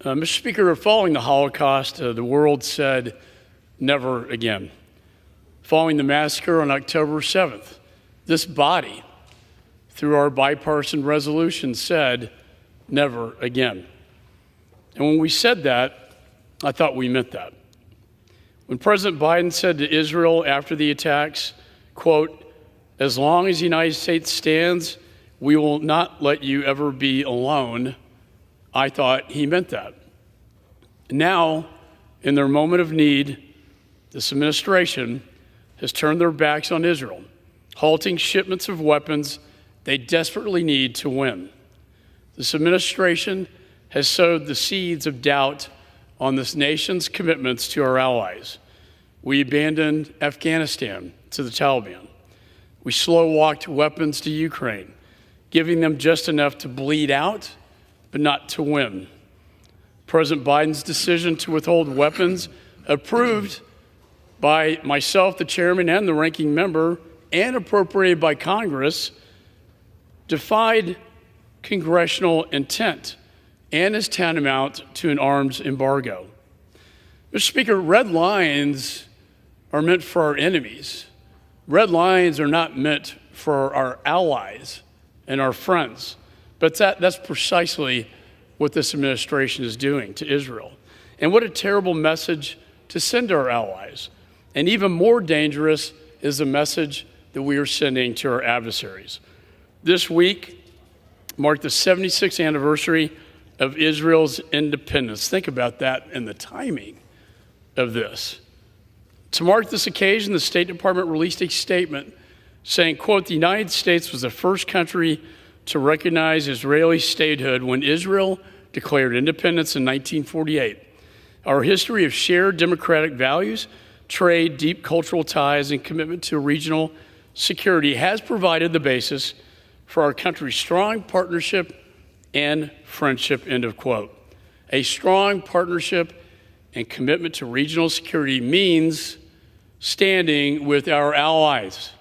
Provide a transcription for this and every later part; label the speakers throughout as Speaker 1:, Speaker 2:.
Speaker 1: Mr. Speaker, following the Holocaust, the world said, never again. Following the massacre on October 7th, this body, through our bipartisan resolution, said, never again. And when we said that, I thought we meant that. When President Biden said to Israel after the attacks, quote, "As long as the United States stands, we will not let you ever be alone," I thought he meant that. Now, in their moment of need, this administration has turned their backs on Israel, halting shipments of weapons they desperately need to win. This administration has sowed the seeds of doubt on this nation's commitments to our allies. We abandoned Afghanistan to the Taliban. We slow-walked weapons to Ukraine, giving them just enough to bleed out, but not to win. President Biden's decision to withhold weapons approved by myself, the chairman, and the ranking member, and appropriated by Congress, defied congressional intent and is tantamount to an arms embargo. Mr. Speaker, red lines are meant for our enemies. Red lines are not meant for our allies and our friends. But that's precisely what this administration is doing to Israel. And what a terrible message to send to our allies. And even more dangerous is the message that we are sending to our adversaries. This week marked the 76th anniversary of Israel's independence. Think about that and the timing of this. To mark this occasion, the State Department released a statement saying, quote, "The United States was the first country to recognize Israeli statehood when Israel declared independence in 1948. Our history of shared democratic values, trade, deep cultural ties, and commitment to regional security has provided the basis for our country's strong partnership and friendship," end of quote. A strong partnership and commitment to regional security means standing with our allies,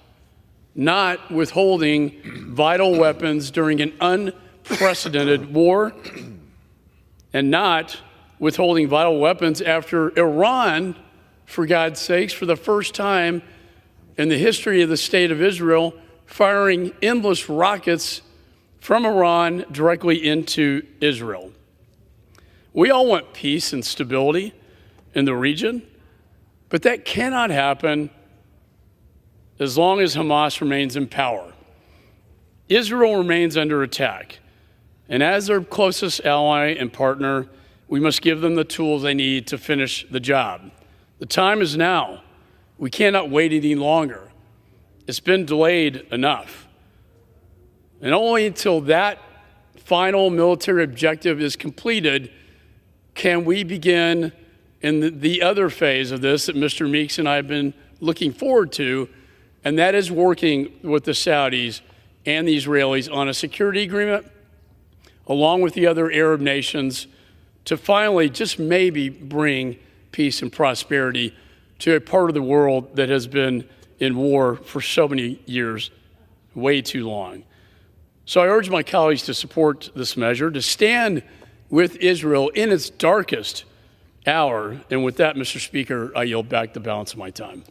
Speaker 1: not withholding vital weapons during an unprecedented war, and not withholding vital weapons after Iran, for God's sakes, for the first time in the history of the state of Israel, firing endless rockets from Iran directly into Israel. We all want peace and stability in the region, but that cannot happen as long as Hamas remains in power. Israel remains under attack, and as their closest ally and partner, we must give them the tools they need to finish the job. The time is now. We cannot wait any longer. It's been delayed enough. And only until that final military objective is completed can we begin in the other phase of this that Mr. Meeks and I have been looking forward to, and that is working with the Saudis and the Israelis on a security agreement, along with the other Arab nations, to finally just maybe bring peace and prosperity to a part of the world that has been in war for so many years, way too long. So I urge my colleagues to support this measure, to stand with Israel in its darkest hour. And with that, Mr. Speaker, I yield back the balance of my time.